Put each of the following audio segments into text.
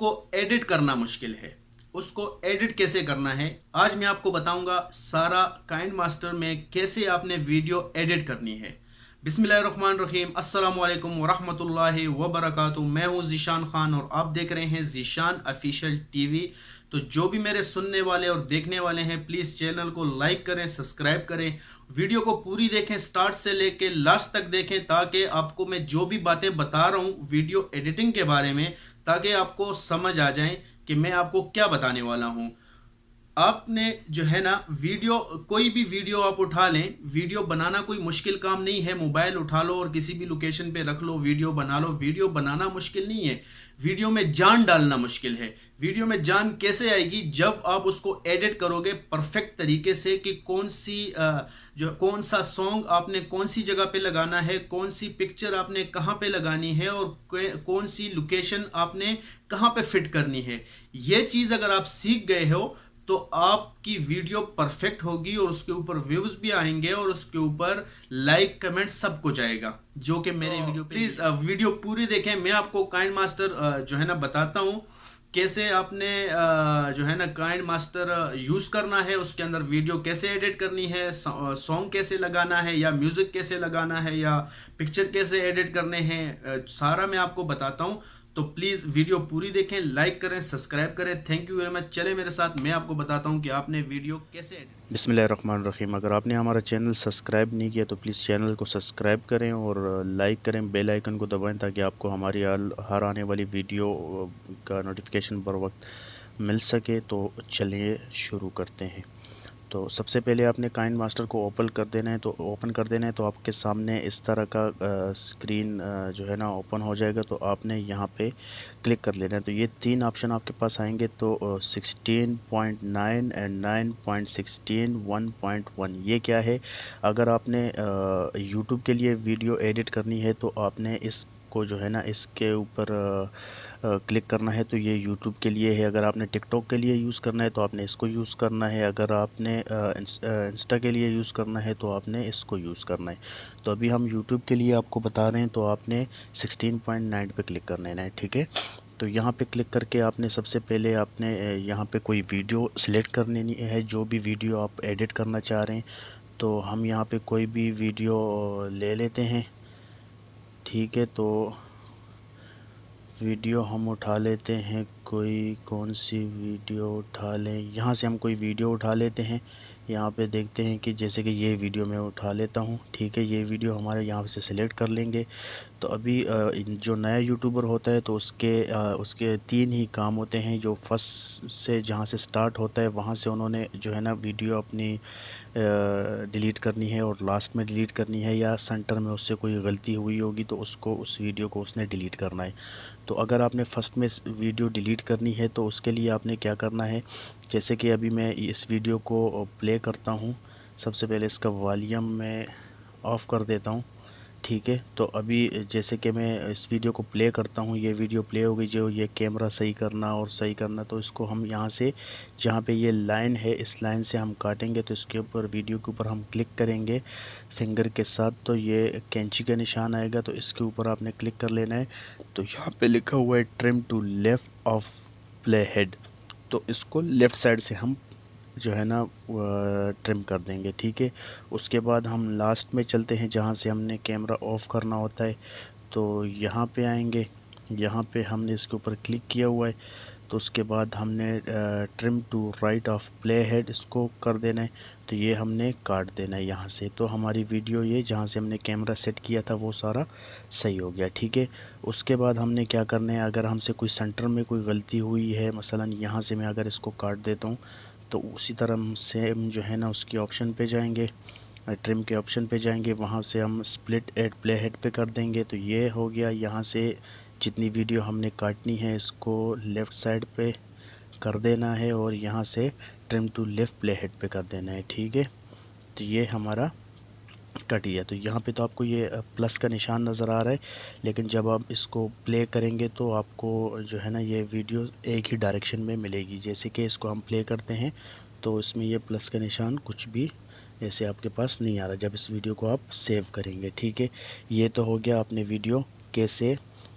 उसको एडिट करना मुश्किल है। उसको एडिट कैसे करना है आज मैं आपको बताऊंगा। सारा काइंड मास्टर में कैसे आपने वीडियो एडिट करनी है। बिस्मिल्लाहिर्रहमानिर्रहीम, अस्सलाम वालेकुम वरहमतुल्लाहि वबरकातुहू। मैं हूं जीशान खान और आप देख रहे हैं जीशान ऑफिशियल टीवी। तो जो भी मेरे सुनने वाले और देखने वाले हैं प्लीज़ चैनल को लाइक करें, सब्सक्राइब करें, वीडियो को पूरी देखें, स्टार्ट से लेके लास्ट तक देखें, ताकि आपको मैं जो भी बातें बता रहा हूं वीडियो एडिटिंग के बारे में, ताकि आपको समझ आ जाए कि मैं आपको क्या बताने वाला हूं। आपने जो है ना वीडियो, कोई भी वीडियो आप उठा लें, वीडियो बनाना कोई मुश्किल काम नहीं है। मोबाइल उठा लो और किसी भी लोकेशन पे रख लो, वीडियो बना लो। वीडियो बनाना मुश्किल नहीं है, वीडियो में जान डालना मुश्किल है। वीडियो में जान कैसे आएगी? जब आप उसको एडिट करोगे परफेक्ट तरीके से कि कौन सा सॉन्ग आपने कौन सी जगह पे लगाना है, कौन सी पिक्चर आपने कहाँ पे लगानी है और कौन सी लोकेशन आपने कहाँ पे फिट करनी है। ये चीज़ अगर आप सीख गए हो तो आपकी वीडियो परफेक्ट होगी और उसके ऊपर व्यूज भी आएंगे और उसके ऊपर लाइक कमेंट सब कुछ आएगा, जो कि मेरे वीडियो पे। प्लीज वीडियो पूरी देखें। मैं आपको काइंड मास्टर जो है ना बताता हूँ कैसे आपने जो है ना काइंड मास्टर यूज करना है, उसके अंदर वीडियो कैसे एडिट करनी है, सॉन्ग कैसे लगाना है या म्यूजिक कैसे लगाना है या पिक्चर कैसे एडिट करने हैं, सारा मैं आपको बताता हूँ। तो प्लीज़ वीडियो पूरी देखें, लाइक करें, सब्सक्राइब करें। Thank you very much. चले मेरे साथ, मैं आपको बताता हूं कि आपने वीडियो कैसे एडिट। बिस्मिल्लाहिर्रहमानिर्रहीम। अगर आपने हमारा चैनल सब्सक्राइब नहीं किया तो प्लीज़ चैनल को सब्सक्राइब करें और लाइक करें, बेल आइकन को दबाएं ताकि आपको हमारी हर आने वाली वीडियो का नोटिफिकेशन बर वक्त मिल सके। तो चलिए शुरू करते हैं। तो सबसे पहले आपने काइंड मास्टर को ओपन कर देना है तो आपके सामने इस तरह का स्क्रीन जो है ना ओपन हो जाएगा। तो आपने यहाँ पे क्लिक कर लेना है। तो ये तीन ऑप्शन आपके पास आएंगे। तो 16.9 एंड 9.16 1.1 ये क्या है? अगर आपने यूट्यूब के लिए वीडियो एडिट करनी है तो आपने इसको जो है ना इसके ऊपर क्लिक करना है। तो ये YouTube के लिए है। अगर आपने TikTok के लिए यूज़ करना है तो आपने इसको यूज़ करना है। अगर आपने इंस्टा के लिए यूज़ करना है तो आपने इसको यूज़ करना है। तो अभी हम YouTube के लिए आपको बता रहे हैं। तो आपने 16.9 पे क्लिक करना है, ठीक है। तो यहाँ पे क्लिक करके आपने सबसे पहले आपने यहाँ पे कोई वीडियो सिलेक्ट करनी है, जो भी वीडियो आप एडिट करना चाह रहे हैं। तो हम यहाँ पे कोई भी वीडियो ले लेते हैं, ठीक है। तो वीडियो हम उठा लेते हैं, कोई कौन सी वीडियो उठा लें? यहाँ से हम कोई वीडियो उठा लेते हैं। यहाँ पे देखते हैं कि जैसे कि ये वीडियो मैं उठा लेता हूँ, ठीक है। ये वीडियो हमारे यहाँ से सिलेक्ट कर लेंगे। तो अभी जो नया यूट्यूबर होता है तो उसके तीन ही काम होते हैं। जो फर्स्ट से जहाँ से स्टार्ट होता है वहाँ से उन्होंने जो है ना वीडियो अपनी डिलीट करनी है और लास्ट में डिलीट करनी है, या सेंटर में उससे कोई गलती हुई होगी तो उसको उस वीडियो को उसने डिलीट करना है। तो अगर आपने फर्स्ट में वीडियो डिलीट करनी है तो उसके लिए आपने क्या करना है, जैसे कि अभी मैं इस वीडियो को प्ले करता हूँ। सबसे पहले इसका वॉल्यूम मैं ऑफ़ कर देता हूँ, ठीक है। तो अभी जैसे कि मैं इस वीडियो को प्ले करता हूँ, ये वीडियो प्ले हो गई। जो ये कैमरा सही करना और सही करना, तो इसको हम यहाँ से जहाँ पे ये लाइन है इस लाइन से हम काटेंगे। तो इसके ऊपर वीडियो के ऊपर हम क्लिक करेंगे फिंगर के साथ, तो ये कैंची का निशान आएगा। तो इसके ऊपर आपने क्लिक कर लेना है। तो यहाँ पे लिखा हुआ है trim to left of playhead. तो इसको लेफ़्ट साइड से हम जो है ना ट्रिम कर देंगे, ठीक है। उसके बाद हम लास्ट में चलते हैं जहाँ से हमने कैमरा ऑफ करना होता है। तो यहाँ पे आएंगे, यहाँ पे हमने इसके ऊपर क्लिक किया हुआ है। तो उसके बाद हमने trim to right of playhead इसको कर देना है। तो ये हमने काट देना है यहाँ से। तो हमारी वीडियो ये जहाँ से हमने कैमरा सेट किया था वो सारा सही हो गया, ठीक है। उसके बाद हमने क्या करना है, अगर हमसे कोई सेंटर में कोई गलती हुई है, मसलन यहाँ से मैं अगर इसको काट देता हूँ, तो उसी तरह हम सेम जो है ना उसकी ऑप्शन पे जाएंगे, ट्रिम के ऑप्शन पे जाएंगे, वहाँ से हम स्प्लिट एट प्ले हेड पे कर देंगे। तो ये हो गया। यहाँ से जितनी वीडियो हमने काटनी है इसको लेफ़्ट साइड पे कर देना है और यहाँ से trim to left playhead पे कर देना है, ठीक है। तो ये हमारा कट गया। तो यहाँ पे तो आपको ये प्लस का निशान नज़र आ रहा है, लेकिन जब आप इसको प्ले करेंगे तो आपको जो है ना ये वीडियो एक ही डायरेक्शन में मिलेगी। जैसे कि इसको हम प्ले करते हैं तो इसमें ये प्लस का निशान कुछ भी ऐसे आपके पास नहीं आ रहा जब इस वीडियो को आप सेव करेंगे, ठीक है। ये तो हो गया आपने वीडियो कैसे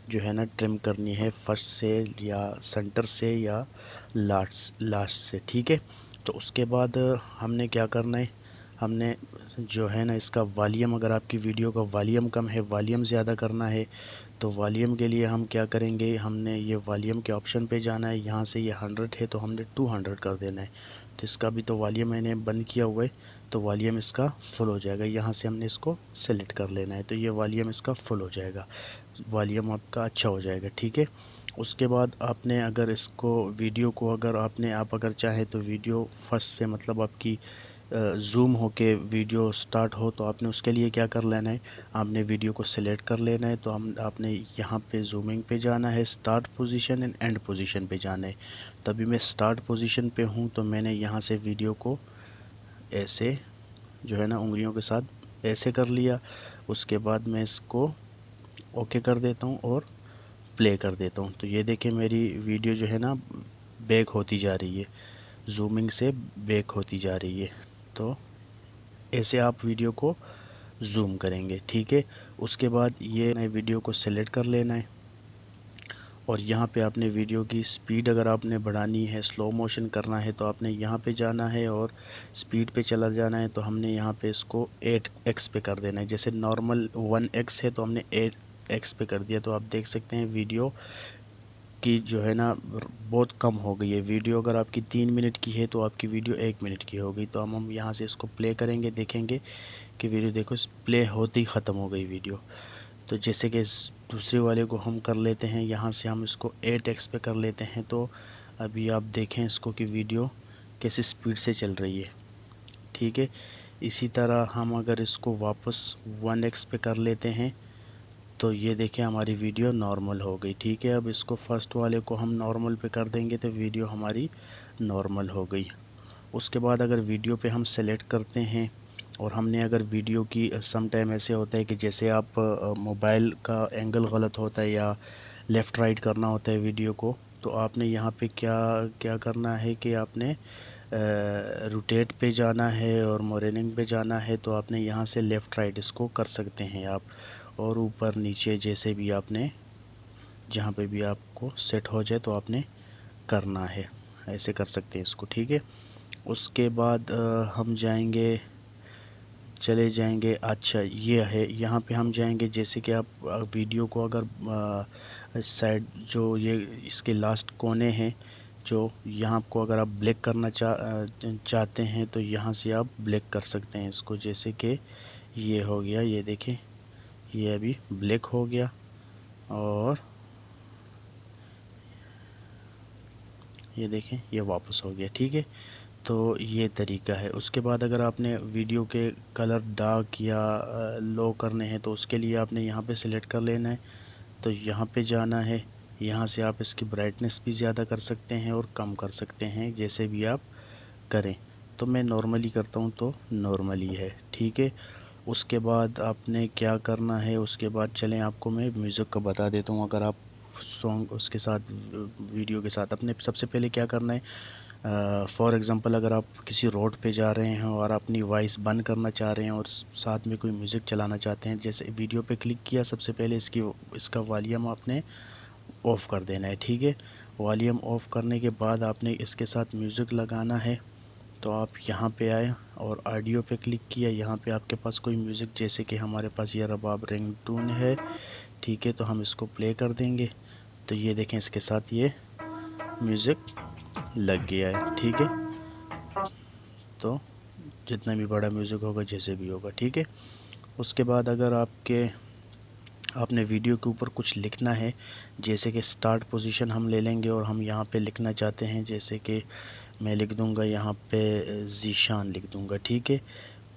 जो है ना ट्रिम करनी है फर्स्ट से या सेंटर से या लास्ट से, ठीक है। तो उसके बाद हमने क्या करना है, हमने जो है ना इसका वॉल्यूम, अगर आपकी वीडियो का वॉल्यूम कम है, वॉल्यूम ज़्यादा करना है, तो वॉल्यूम के लिए हम क्या करेंगे, हमने ये वॉल्यूम के ऑप्शन पे जाना है। यहाँ से ये 100 है तो हमने 200 कर देना है। तो इसका भी तो वॉल्यूम मैंने बंद किया हुआ है, तो वॉल्यूम इसका फुल हो जाएगा। यहाँ से हमने इसको सेलेक्ट कर लेना है, तो ये वॉल्यूम इसका फुल हो जाएगा, वॉल्यूम आपका अच्छा हो जाएगा, ठीक है। उसके बाद आपने अगर इसको वीडियो को अगर आप अगर चाहे तो वीडियो फर्स्ट से मतलब आपकी जूम होके वीडियो स्टार्ट हो, तो आपने उसके लिए क्या कर लेना है, आपने वीडियो को सिलेक्ट कर लेना है। तो हम आपने यहाँ पे जूमिंग पे जाना है, start position and and position पे जाना है। तो अभी मैं स्टार्ट पोजीशन पे हूँ, तो मैंने यहाँ से वीडियो को ऐसे जो है ना उंगलियों के साथ ऐसे कर लिया। उसके बाद मैं इसको ओके कर देता हूँ और प्ले कर देता हूँ। तो ये देखें मेरी वीडियो जो है ना बैक होती जा रही है, जूमिंग से बैक होती जा रही है। तो ऐसे आप वीडियो को जूम करेंगे, ठीक है। उसके बाद ये नए वीडियो को सेलेक्ट कर लेना है और यहाँ पे आपने वीडियो की स्पीड अगर आपने बढ़ानी है, स्लो मोशन करना है, तो आपने यहाँ पे जाना है और स्पीड पे चला जाना है। तो हमने यहाँ पे इसको 8x पे कर देना है। जैसे नॉर्मल 1x है तो हमने 8x पे कर दिया। तो आप देख सकते हैं वीडियो की जो है ना बहुत कम हो गई है। वीडियो अगर आपकी 3 मिनट की है तो आपकी वीडियो 1 मिनट की हो गई। तो हम यहाँ से इसको प्ले करेंगे, देखेंगे कि वीडियो देखो प्ले होते ही ख़त्म हो गई वीडियो। तो जैसे कि इस दूसरे वाले को हम कर लेते हैं, यहाँ से हम इसको 8x पे कर लेते हैं। तो अभी आप देखें इसको कि वीडियो कैसे स्पीड से चल रही है, ठीक है। इसी तरह हम अगर इसको वापस 1x पे कर लेते हैं, तो ये देखें हमारी वीडियो नॉर्मल हो गई, ठीक है। अब इसको फर्स्ट वाले को हम नॉर्मल पे कर देंगे तो वीडियो हमारी नॉर्मल हो गई। उसके बाद अगर वीडियो पे हम सेलेक्ट करते हैं और हमने अगर वीडियो की सम टाइम ऐसे होता है कि जैसे आप मोबाइल का एंगल गलत होता है या लेफ़्ट राइट करना होता है वीडियो को, तो आपने यहाँ पे क्या क्या करना है कि आपने रोटेट पे जाना है और मोरेनिंग पे जाना है। तो आपने यहाँ से लेफ़्ट राइट इसको कर सकते हैं आप, और ऊपर नीचे जैसे भी आपने जहाँ पे भी आपको सेट हो जाए तो आपने करना है, ऐसे कर सकते हैं इसको, ठीक है। उसके बाद हम जाएंगे, चले जाएंगे, अच्छा ये है यहाँ पे हम जाएंगे। जैसे कि आप वीडियो को अगर साइड जो ये इसके लास्ट कोने हैं, जो यहाँ को अगर आप ब्लैक करना चाहते हैं तो यहाँ से आप ब्लैक कर सकते हैं इसको। जैसे कि ये हो गया, ये देखें ये अभी ब्लैक हो गया और ये देखें ये वापस हो गया, ठीक है। तो ये तरीका है। उसके बाद अगर आपने वीडियो के कलर डार्क या लो करने हैं तो उसके लिए आपने यहाँ पे सिलेक्ट कर लेना है। तो यहाँ पे जाना है, यहाँ से आप इसकी ब्राइटनेस भी ज़्यादा कर सकते हैं और कम कर सकते हैं, जैसे भी आप करें। तो मैं नॉर्मली करता हूँ तो नॉर्मली है, ठीक है। उसके बाद आपने क्या करना है, उसके बाद चलें आपको मैं म्यूज़िक का बता देता हूँ। अगर आप सॉन्ग उसके साथ वीडियो के साथ अपने सबसे पहले क्या करना है, फॉर एग्ज़ाम्पल अगर आप किसी रोड पे जा रहे हैं और अपनी वॉइस बंद करना चाह रहे हैं और साथ में कोई म्यूज़िक चलाना चाहते हैं, जैसे वीडियो पे क्लिक किया, सबसे पहले इसका वॉल्यूम आपने ऑफ़ कर देना है, ठीक है। वॉल्यूम ऑफ़ करने के बाद आपने इसके साथ म्यूज़िक लगाना है। तो आप यहाँ पे आए और ऑडियो पे क्लिक किया, यहाँ पे आपके पास कोई म्यूज़िक, जैसे कि हमारे पास ये रबाब रिंगटोन है, ठीक है। तो हम इसको प्ले कर देंगे, तो ये देखें इसके साथ ये म्यूज़िक लग गया है, ठीक है। तो जितना भी बड़ा म्यूज़िक होगा, जैसे भी होगा, ठीक है। उसके बाद अगर आपने वीडियो के ऊपर कुछ लिखना है, जैसे कि स्टार्ट पोजीशन हम ले लेंगे और हम यहाँ पे लिखना चाहते हैं, जैसे कि मैं लिख दूँगा यहाँ पे ज़ीशान लिख दूँगा, ठीक है।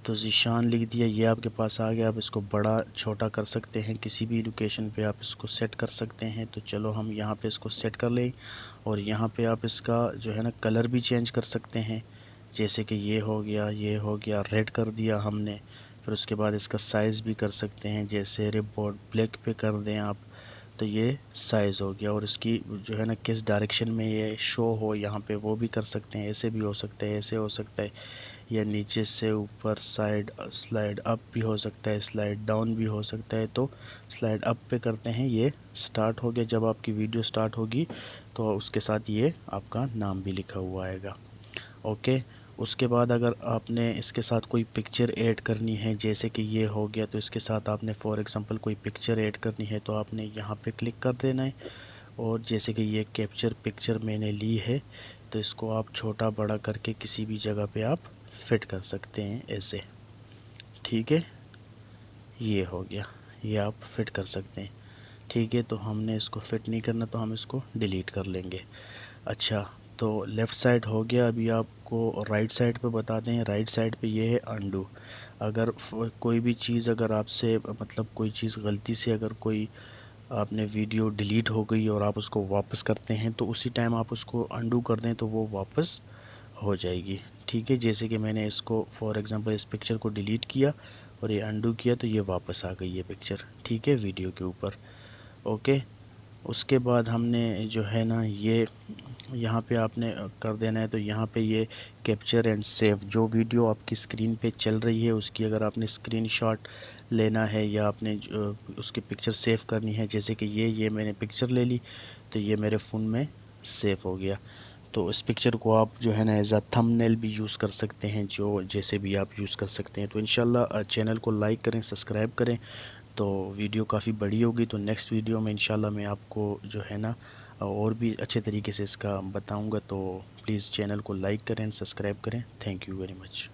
तो ज़ीशान लिख दिया, ये आपके पास आ गया। आप इसको बड़ा छोटा कर सकते हैं, किसी भी लोकेशन पे आप इसको सेट कर सकते हैं। तो चलो हम यहाँ पे इसको सेट कर लें और यहाँ पे आप इसका जो है ना कलर भी चेंज कर सकते हैं। जैसे कि ये हो गया, ये हो गया, रेड कर दिया हमने। फिर उसके बाद इसका साइज़ भी कर सकते हैं, जैसे रिपोर्ट ब्लैक पे कर दें आप, तो ये साइज़ हो गया। और इसकी जो है ना किस डायरेक्शन में ये शो हो यहाँ पे वो भी कर सकते हैं, ऐसे भी हो सकता है, ऐसे हो सकता है, या नीचे से ऊपर साइड स्लाइड अप भी हो सकता है, स्लाइड डाउन भी हो सकता है। तो स्लाइड अप पे करते हैं, ये स्टार्ट हो गया। जब आपकी वीडियो स्टार्ट होगी तो उसके साथ ये आपका नाम भी लिखा हुआ आएगा। ओके, उसके बाद अगर आपने इसके साथ कोई पिक्चर ऐड करनी है, जैसे कि ये हो गया, तो इसके साथ आपने फॉर एग्जांपल कोई पिक्चर ऐड करनी है तो आपने यहाँ पे क्लिक कर देना है। और जैसे कि ये कैप्चर पिक्चर मैंने ली है तो इसको आप छोटा बड़ा करके किसी भी जगह पे आप फिट कर सकते हैं ऐसे। ठीक है, ये हो गया, ये आप फिट कर सकते हैं। ठीक है, तो हमने इसको फिट नहीं करना तो हम इसको डिलीट कर लेंगे। अच्छा, तो लेफ़्ट साइड हो गया। अभी आपको राइट साइड पे बताते हैं। राइट साइड पे ये है अंडू। अगर कोई भी चीज़ अगर आपसे मतलब कोई चीज़ गलती से अगर कोई आपने वीडियो डिलीट हो गई और आप उसको वापस करते हैं तो उसी टाइम आप उसको अंडू कर दें तो वो वापस हो जाएगी। ठीक है, जैसे कि मैंने इसको फॉर एग्जांपल इस पिक्चर को डिलीट किया और ये अंडू किया तो ये वापस आ गई ये पिक्चर। ठीक है, वीडियो के ऊपर। ओके, उसके बाद हमने जो है ना ये यहाँ पे आपने कर देना है। तो यहाँ पे ये कैप्चर एंड सेव, जो वीडियो आपकी स्क्रीन पे चल रही है उसकी अगर आपने स्क्रीनशॉट लेना है या आपने उसकी पिक्चर सेव करनी है, जैसे कि ये मैंने पिक्चर ले ली तो ये मेरे फ़ोन में सेव हो गया। तो इस पिक्चर को आप जो है ना एज अ थंबनेल भी यूज़ कर सकते हैं, जो जैसे भी आप यूज़ कर सकते हैं। तो इंशाल्लाह चैनल को लाइक करें, सब्सक्राइब करें। तो वीडियो काफ़ी बड़ी होगी तो नेक्स्ट वीडियो में इंशाल्लाह मैं आपको जो है ना और भी अच्छे तरीके से इसका बताऊंगा। तो प्लीज़ चैनल को लाइक करें, सब्सक्राइब करें। Thank you very much.